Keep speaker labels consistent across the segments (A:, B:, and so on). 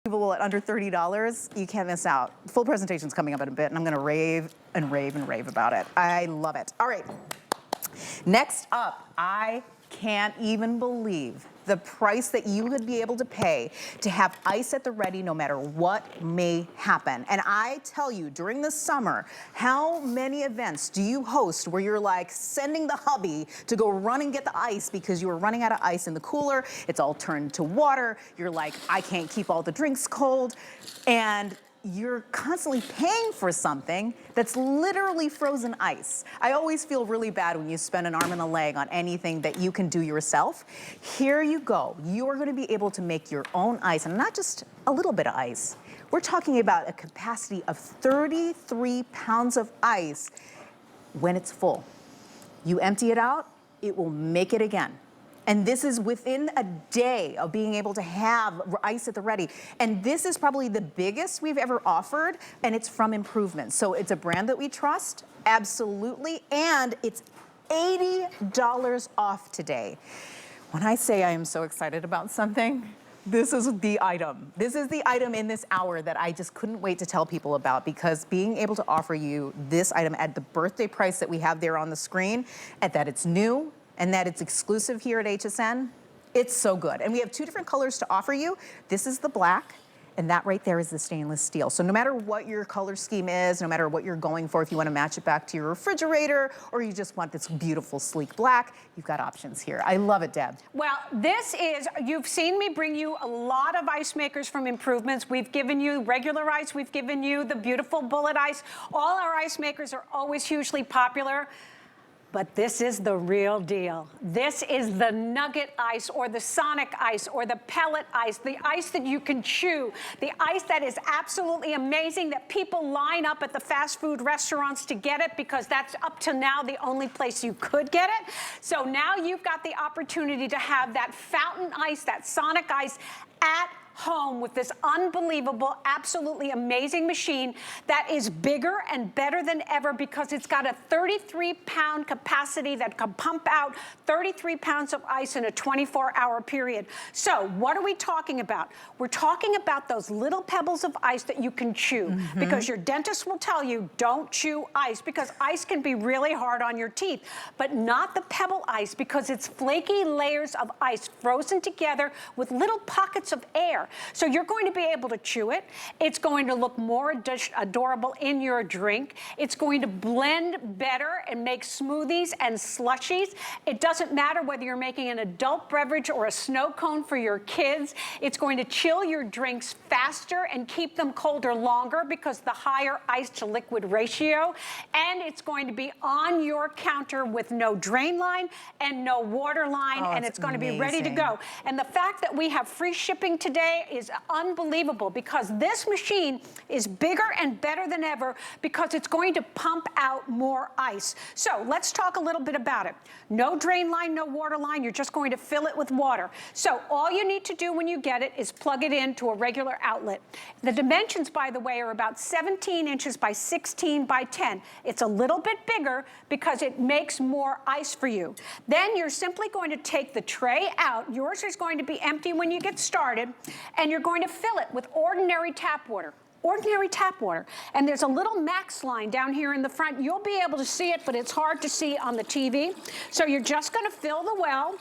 A: Unbelievable at under $30. You can't miss out. Full presentation's coming up in a bit, and I'm gonna rave and rave and rave about it. I love it. All right. Next up, I can't even believe the price that you would be able to pay to have ice at the ready no matter what may happen. And I tell you, during the summer, how many events do you host where you're like sending the hubby to go run and get the ice because you were running out of ice in the cooler, it's all turned to water, you're like, I can't keep all the drinks cold, and you're constantly paying for something that's literally frozen ice. I always feel really bad when you spend an arm and a leg on anything that you can do yourself. Here you go. You are going to be able to make your own ice, and not just a little bit of ice. We're talking about a capacity of 33 pounds of ice when it's full. You empty it out, it will make it again. And this is within a day of being able to have ice at the ready. And this is probably the biggest we've ever offered, and it's from Improvement. So it's a brand that we trust, absolutely, and it's $80 off today. When I say I am so excited about something, this is the item. This is the item in this hour that I just couldn't wait to tell people about, because being able to offer you this item at the birthday price that we have there on the screen, and that it's new, and that it's exclusive here at HSN, it's so good. And we have two different colors to offer you. This is the black, and that right there is the stainless steel. So no matter what your color scheme is, no matter what you're going for, if you want to match it back to your refrigerator, or you just want this beautiful, sleek black, you've got options here. I love it, Deb.
B: Well, this is, you've seen me bring you a lot of ice makers from Improvements. We've given you regular ice, we've given you the beautiful bullet ice. All our ice makers are always hugely popular. But this is the real deal. This is the Nugget ice, or the Sonic ice, or the pellet ice, the ice that you can chew, the ice that is absolutely amazing, that people line up at the fast food restaurants to get it, because that's up to now the only place you could get it. So now you've got the opportunity to have that fountain ice, that Sonic ice at home with this unbelievable, absolutely amazing machine that is bigger and better than ever, because it's got a 33-pound capacity that can pump out 33 pounds of ice in a 24-hour period. So what are we talking about? We're talking about those little pebbles of ice that you can chew, because your dentist will tell you don't chew ice, because ice can be really hard on your teeth, but not the pebble ice, because it's flaky layers of ice frozen together with little pockets of air. So you're going to be able to chew it. It's going to look more adorable in your drink. It's going to blend better and make smoothies and slushies. It doesn't matter whether you're making an adult beverage or a snow cone for your kids. It's going to chill your drinks faster and keep them colder longer, because the higher ice to liquid ratio. And it's going to be on your counter with no drain line and no water line, and it's going to be ready to go. And the fact that we have free shipping today is unbelievable, because this machine is bigger and better than ever, because it's going to pump out more ice. So let's talk a little bit about it. No drain line, no water line. You're just going to fill it with water. So all you need to do when you get it is plug it into a regular outlet. The dimensions, by the way, are about 17 inches by 16 by 10. It's a little bit bigger because it makes more ice for you. Then you're simply going to take the tray out. Yours is going to be empty when you get started, and you're going to fill it with ordinary tap water. Ordinary tap water. And there's a little max line down here in the front. You'll be able to see it, but it's hard to see on the TV. So you're just going to fill the well.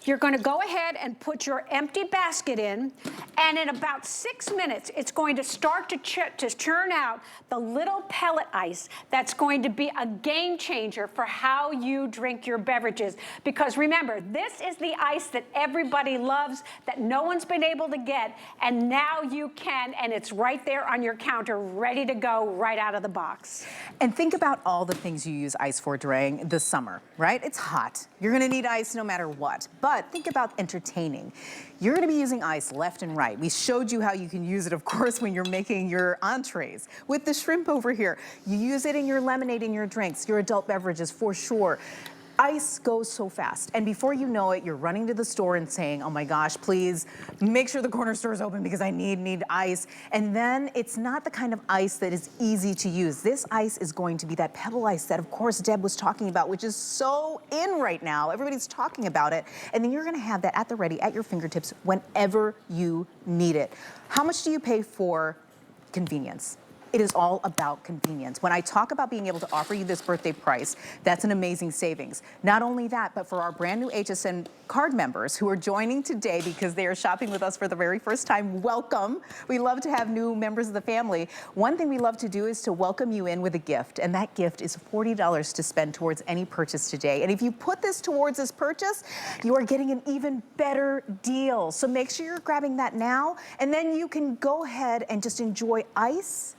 B: You're going to go ahead and put your empty basket in, and in about 6 minutes, it's going to start to churn out the little pellet ice that's going to be a game changer for how you drink your beverages. Because remember, this is the ice that everybody loves, that no one's been able to get, and now you can, and it's right there on your counter, ready to go right out of the box.
A: And think about all the things you use ice for during the summer, right? It's hot. You're gonna need ice no matter what. But think about entertaining. You're gonna be using ice left and right. We showed you how you can use it, of course, when you're making your entrees. With the shrimp over here, you use it in your lemonade in your drinks, your adult beverages for sure. Ice goes so fast, and before you know it, you're running to the store and saying, oh my gosh, please make sure the corner store is open because I need ice. And then it's not the kind of ice that is easy to use. This ice is going to be that pebble ice that, of course, Deb was talking about, which is so in right now. Everybody's talking about it. And then you're gonna have that at the ready, at your fingertips, whenever you need it. How much do you pay for convenience? It is all about convenience. When I talk about being able to offer you this birthday price, that's an amazing savings. Not only that, but for our brand new HSN card members who are joining today because they are shopping with us for the very first time, welcome. We love to have new members of the family. One thing we love to do is to welcome you in with a gift, and that gift is $40 to spend towards any purchase today. And if you put this towards this purchase, you are getting an even better deal. So make sure you're grabbing that now, and then you can go ahead and just enjoy ice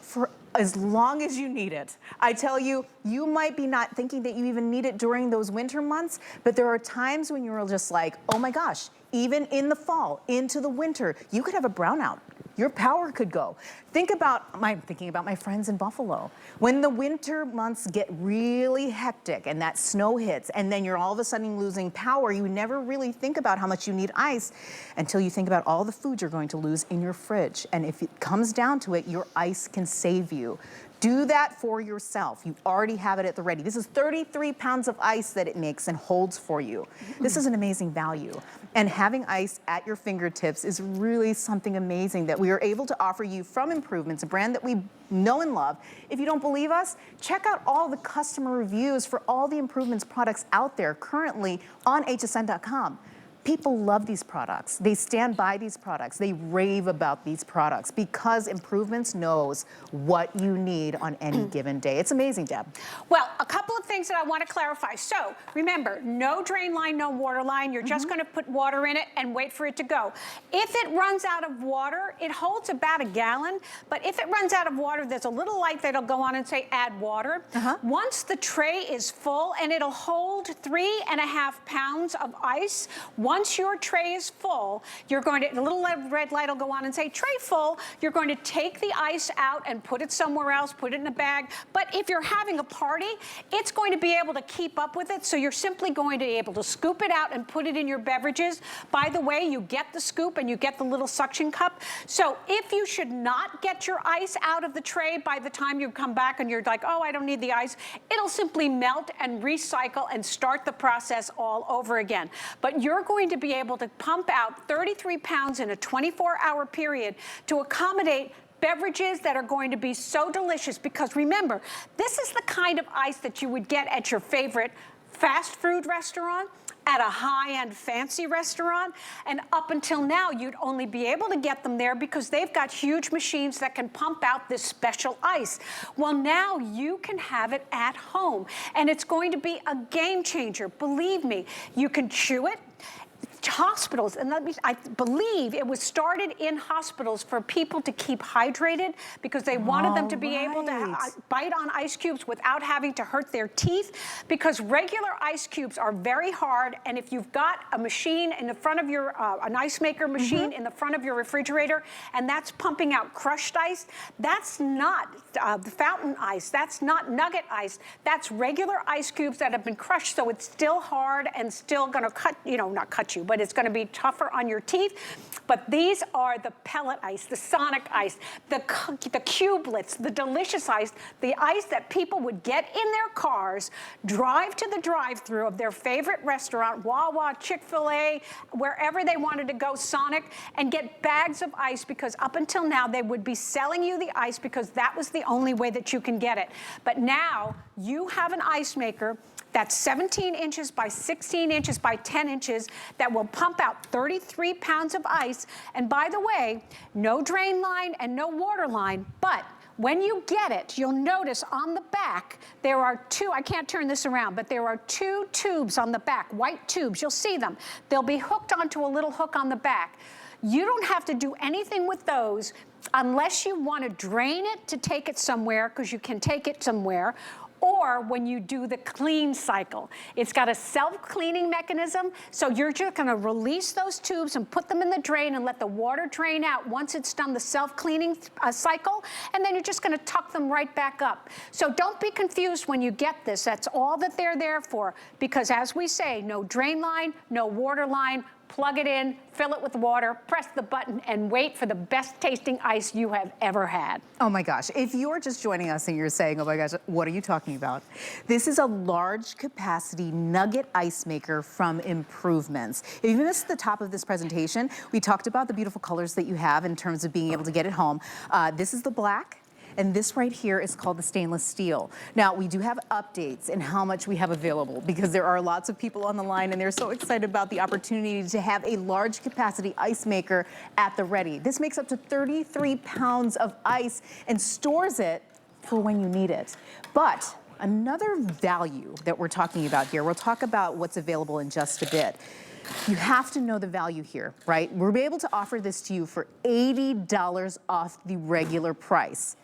A: for as long as you need it. I tell you, you might be not thinking that you even need it during those winter months, but there are times when you're just like, oh my gosh, even in the fall, into the winter, you could have a brownout. Your power could go. I'm thinking about my friends in Buffalo. When the winter months get really hectic and that snow hits and then you're all of a sudden losing power, you never really think about how much you need ice until you think about all the food you're going to lose in your fridge. And if it comes down to it, your ice can save you. Do that for yourself. You already have it at the ready. This is 33 pounds of ice that it makes and holds for you. This is an amazing value. And having ice at your fingertips is really something amazing that we are able to offer you from Improvements, a brand that we know and love. If you don't believe us, check out all the customer reviews for all the Improvements products out there currently on hsn.com. People love these products. They stand by these products. They rave about these products because Improvements knows what you need on any given day. It's amazing, Deb.
B: Well, a couple of things that I want to clarify. So remember, no drain line, no water line. You're just going to put water in it and wait for it to go. If it runs out of water, it holds about a gallon. But if it runs out of water, there's a little light that'll go on and say add water. Once the tray is full, and it'll hold 3.5 pounds of ice. Once your tray is full, you're going to, the little red light will go on and say tray full. You're going to take the ice out and put it somewhere else, put it in a bag. But if you're having a party, it's going to be able to keep up with it. So you're simply going to be able to scoop it out and put it in your beverages. By the way, you get the scoop and you get the little suction cup. So if you should not get your ice out of the tray by the time you come back and you're like, oh, I don't need the ice, it'll simply melt and recycle and start the process all over again. But you're going to be able to pump out 33 pounds in a 24-hour period to accommodate beverages that are going to be so delicious, because remember, this is the kind of ice that you would get at your favorite fast food restaurant, at a high-end fancy restaurant, and up until now you'd only be able to get them there because they've got huge machines that can pump out this special ice. Well, now you can have it at home, and it's going to be a game changer. Believe me, you can chew it. Hospitals, and I believe it was started in hospitals for people to keep hydrated because they wanted them to be able to bite on ice cubes without having to hurt their teeth, because regular ice cubes are very hard, and if you've got a machine in the front of your, an ice maker machine in the front of your refrigerator, and that's pumping out crushed ice, that's not the fountain ice, that's not Nugget ice, that's regular ice cubes that have been crushed, so it's still hard and still gonna cut, you know, not cut you, but it's going to be tougher on your teeth. But these are the pellet ice, the sonic ice, the cubelets, the delicious ice, the ice that people would get in their cars, drive to the drive-thru of their favorite restaurant, Wawa, Chick-fil-A, wherever they wanted to go, Sonic, and get bags of ice, because up until now they would be selling you the ice because that was the only way that you can get it. But now you have an ice maker that's 17 inches by 16 inches by 10 inches that will pump out 33 pounds of ice. And by the way, no drain line and no water line, but when you get it, you'll notice on the back, there are two, I can't turn this around, but there are two tubes on the back, white tubes, you'll see them. They'll be hooked onto a little hook on the back. You don't have to do anything with those unless you want to drain it to take it somewhere, because you can take it somewhere, or when you do the clean cycle. It's got a self-cleaning mechanism, so you're just gonna release those tubes and put them in the drain and let the water drain out once it's done the self-cleaning cycle, and then you're just gonna tuck them right back up. So don't be confused when you get this. That's all that they're there for, because as we say, no drain line, no water line. Plug it in, fill it with water, press the button, and wait for the best tasting ice you have ever had.
A: Oh my gosh, if you're just joining us and you're saying, oh my gosh, what are you talking about? This is a large capacity nugget ice maker from Improvements. If you missed the top of this presentation, we talked about the beautiful colors that you have in terms of being able to get it home. This is the black. And this right here is called the stainless steel. Now, we do have updates in how much we have available, because there are lots of people on the line and they're so excited about the opportunity to have a large capacity ice maker at the ready. This makes up to 33 pounds of ice and stores it for when you need it. But another value that we're talking about here, we'll talk about what's available in just a bit. You have to know the value here, right? We're able to offer this to you for $80 off the regular price.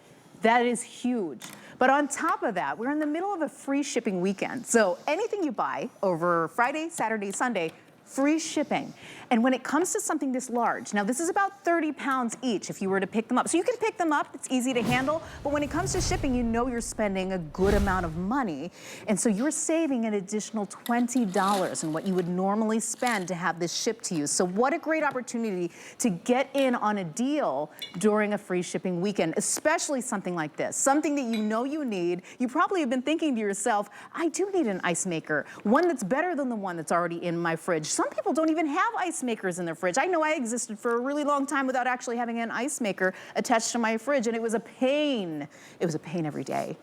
A: That is huge. But on top of that, we're in the middle of a free shipping weekend. So anything you buy over Friday, Saturday, Sunday, free shipping. And when it comes to something this large, now this is about 30 pounds each if you were to pick them up. So you can pick them up, it's easy to handle, but when it comes to shipping, you know you're spending a good amount of money. And so you're saving an additional $20 in what you would normally spend to have this shipped to you. So what a great opportunity to get in on a deal during a free shipping weekend, especially something like this, something that you know you need. You probably have been thinking to yourself, I do need an ice maker, one that's better than the one that's already in my fridge. Some people don't even have ice makers in their fridge. I know I existed for a really long time without actually having an ice maker attached to my fridge, and it was a pain. It was a pain every day.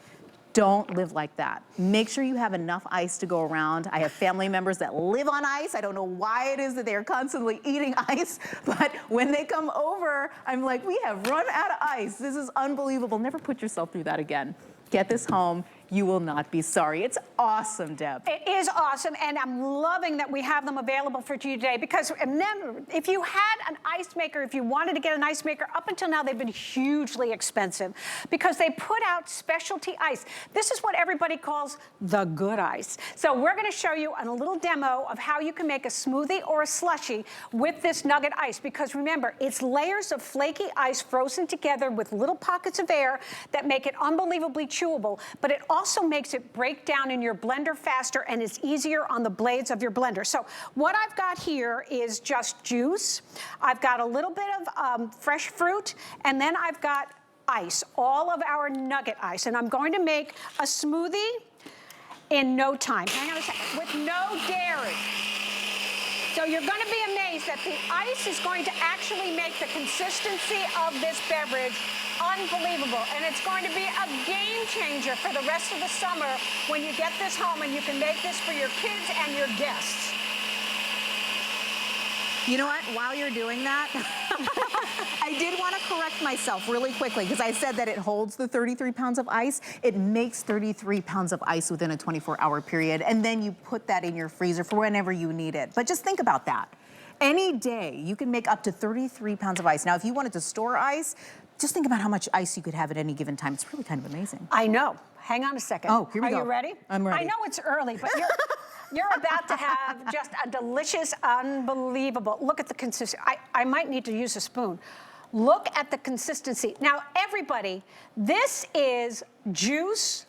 A: Don't live like that. Make sure you have enough ice to go around. I have family members that live on ice. I don't know why it is that they are constantly eating ice, but when they come over, I'm like, we have run out of ice. This is unbelievable. Never put yourself through that again. Get this home. You will not be sorry. It's awesome, Deb.
B: It is awesome, and I'm loving that we have them available for you today, because remember, if you had an ice maker, if you wanted to get an ice maker, up until now they've been hugely expensive because they put out specialty ice. This is what everybody calls the good ice. So we're gonna show you a little demo of how you can make a smoothie or a slushie with this Nugget ice, because remember, it's layers of flaky ice frozen together with little pockets of air that make it unbelievably chewable, but it also makes it break down in your blender faster and is easier on the blades of your blender. So what I've got here is just juice. I've got a little bit of fresh fruit, and then I've got ice, all of our Nugget ice. And I'm going to make a smoothie in no time. Hang on a second, with no dairy. So you're going to be amazed that the ice is going to actually make the consistency of this beverage unbelievable. And it's going to be a game changer for the rest of the summer when you get this home and you can make this for your kids and your guests.
A: You know what, while you're doing that, I did want to correct myself really quickly, because I said that it holds the 33 pounds of ice. It makes 33 pounds of ice within a 24-hour period, and then you put that in your freezer for whenever you need it. But just think about that. Any day, you can make up to 33 pounds of ice. Now, if you wanted to store ice, just think about how much ice you could have at any given time. It's really kind of amazing.
B: I know. Hang on a second.
A: Oh, here we go.
B: Are you ready?
A: I'm ready.
B: I know it's early, but you're about to have just a delicious, unbelievable, look at the consistency. I might need to use a spoon. Look at the consistency. Now, everybody, this is juice,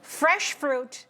B: fresh fruit,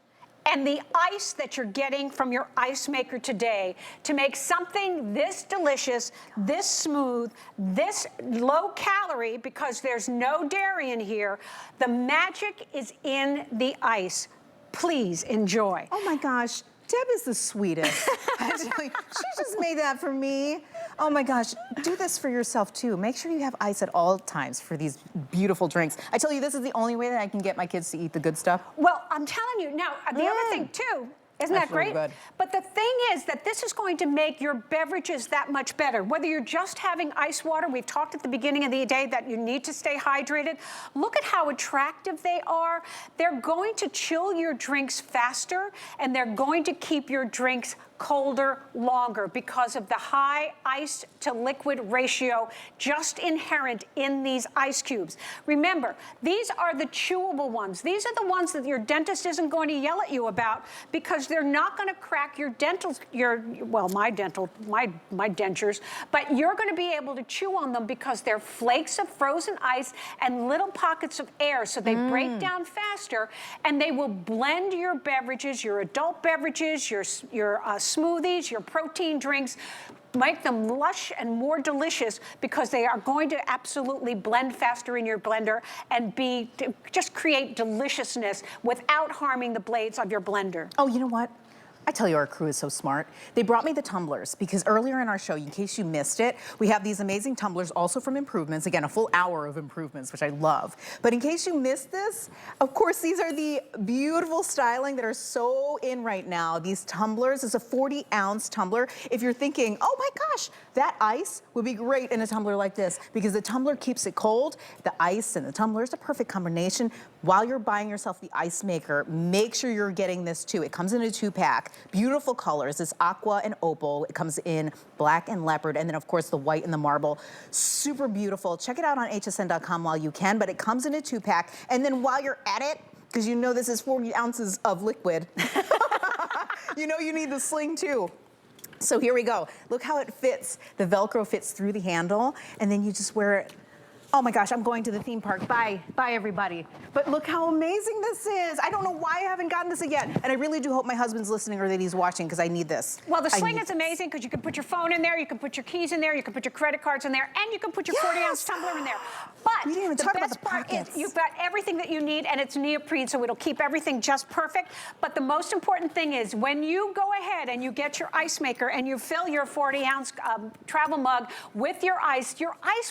B: and the ice that you're getting from your ice maker today to make something this delicious, this smooth, this low calorie, because there's no dairy in here. The magic is in the ice. Please enjoy.
A: Oh my gosh, Deb is the sweetest. Actually, she just made that for me. Oh my gosh, do this for yourself too. Make sure you have ice at all times for these beautiful drinks. I tell you, this is the only way that I can get my kids to eat the good stuff.
B: Well, I'm telling you, now, the other thing too, isn't that great?
A: Good.
B: But the thing is that this is going to make your beverages that much better. Whether you're just having ice water, we've talked at the beginning of the day that you need to stay hydrated. Look at how attractive they are. They're going to chill your drinks faster, and they're going to keep your drinks colder longer because of the high ice to liquid ratio just inherent in these ice cubes. Remember, these are the chewable ones. These are the ones that your dentist isn't going to yell at you about because they're not going to crack your my dentures, but you're going to be able to chew on them because they're flakes of frozen ice and little pockets of air, so they break down faster, and they will blend your beverages, your adult beverages, your smoothies, your protein drinks, make them lush and more delicious because they are going to absolutely blend faster in your blender and just create deliciousness without harming the blades of your blender.
A: Oh, you know what? I tell you, our crew is so smart. They brought me the tumblers because earlier in our show, in case you missed it, we have these amazing tumblers also from Improvements. Again, a full hour of improvements, which I love. But in case you missed this, of course, these are the beautiful styling that are so in right now. These tumblers is a 40-ounce tumbler. If you're thinking, oh my gosh, that ice would be great in a tumbler like this because the tumbler keeps it cold. The ice and the tumbler is a perfect combination. While you're buying yourself the ice maker, make sure you're getting this too. It comes in a 2-pack. Beautiful colors. It's aqua and opal. It comes in black and leopard, and then of course the white and the marble. Super beautiful. Check it out on hsn.com while you can, but it comes in a 2-pack. And then while you're at it, because you know this is 40 ounces of liquid, you know you need the sling too. So here we go. Look how it fits. The Velcro fits through the handle, and then you just wear it. Oh my gosh, I'm going to the theme park. Bye. Bye, everybody. But look how amazing this is. I don't know why I haven't gotten this yet. And I really do hope my husband's listening or that he's watching because I need this.
B: Well, the sling is amazing because you can put your phone in there, you can put your keys in there, you can put your credit cards in there, and you can put your 40-ounce tumbler in there. But
A: we didn't even
B: the
A: talk about
B: best
A: the
B: part is
A: pockets.
B: you've got everything that you need, and it's neoprene, so it'll keep everything just perfect. But the most important thing is when you go ahead and you get your ice maker and you fill your 40-ounce travel mug with your ice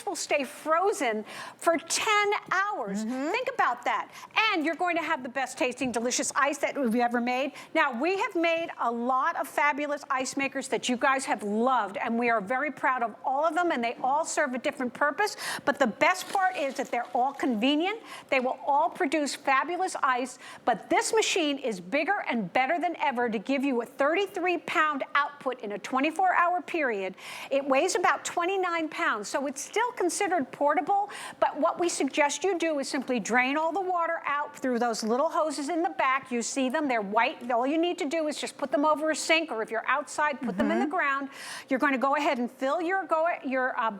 B: will stay frozen for 10 hours. Think about that. And you're going to have the best tasting, delicious ice that we've ever made. Now, we have made a lot of fabulous ice makers that you guys have loved, and we are very proud of all of them, and they all serve a different purpose. But the best part is that they're all convenient. They will all produce fabulous ice, but this machine is bigger and better than ever to give you a 33-pound output in a 24-hour period. It weighs about 29 pounds, so it's still considered portable, but what we suggest you do is simply drain all the water out through those little hoses in the back. You see them, they're white. All you need to do is just put them over a sink, or if you're outside, put them in the ground. You're going to go ahead and fill your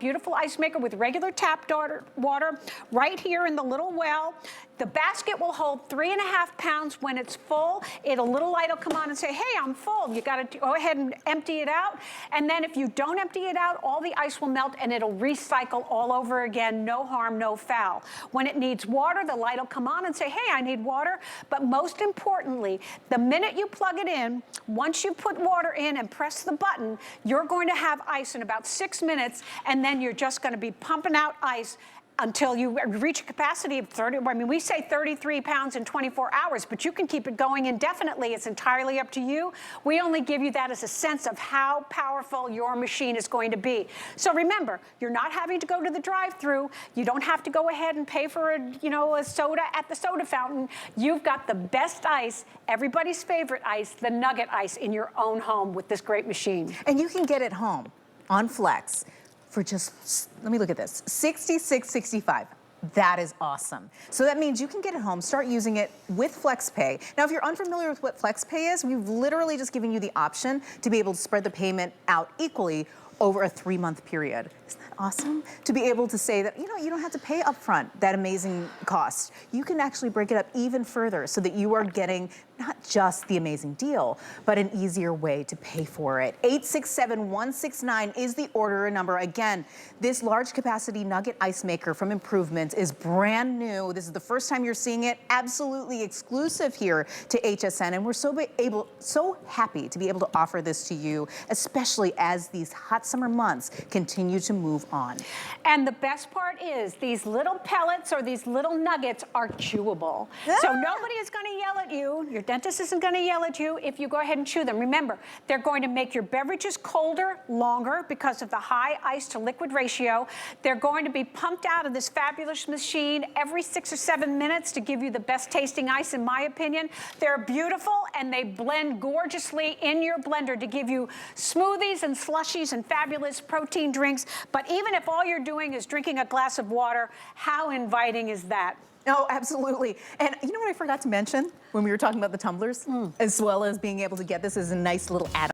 B: beautiful ice maker with regular tap water right here in the little well. The basket will hold 3.5 pounds when it's full. A little light will come on and say, hey, I'm full. You got to go ahead and empty it out. And then if you don't empty it out, all the ice will melt and it'll recycle all over again. No harm, no foul. When it needs water, the light will come on and say, hey, I need water. But most importantly, the minute you plug it in, once you put water in and press the button, you're going to have ice in about 6 minutes, and then you're just going to be pumping out ice until you reach a capacity of 30, I mean, we say 33 pounds in 24 hours, but you can keep it going indefinitely. It's entirely up to you. We only give you that as a sense of how powerful your machine is going to be. So remember, you're not having to go to the drive-through. You don't have to go ahead and pay for a soda at the soda fountain. You've got the best ice, everybody's favorite ice, the Nugget ice in your own home with this great machine.
A: And you can get it home on Flex for just, let me look at this, $66.65. That is awesome. So that means you can get it home, start using it with FlexPay. Now, if you're unfamiliar with what FlexPay is, we've literally just given you the option to be able to spread the payment out equally over a 3-month period. Isn't that awesome? To be able to say that, you don't have to pay upfront that amazing cost. You can actually break it up even further so that you are getting not just the amazing deal, but an easier way to pay for it. 867-169 is the order number. Again, this large capacity Nugget ice maker from Improvements is brand new. This is the first time you're seeing it, absolutely exclusive here to HSN, and we're so happy to be able to offer this to you, especially as these hot summer months continue to move on.
B: And the best part is these little pellets or these little nuggets are chewable. So nobody is going to yell at you. Your dentist isn't going to yell at you if you go ahead and chew them. Remember, they're going to make your beverages colder longer because of the high ice to liquid ratio. They're going to be pumped out of this fabulous machine every 6 or 7 minutes to give you the best tasting ice, in my opinion. They're beautiful and they blend gorgeously in your blender to give you smoothies and slushies and fabulous protein drinks. But even if all you're doing is drinking a glass of water, how inviting is that?
A: Oh, absolutely. And you know what I forgot to mention when we were talking about the tumblers, as well as being able to get this as a nice little add-on?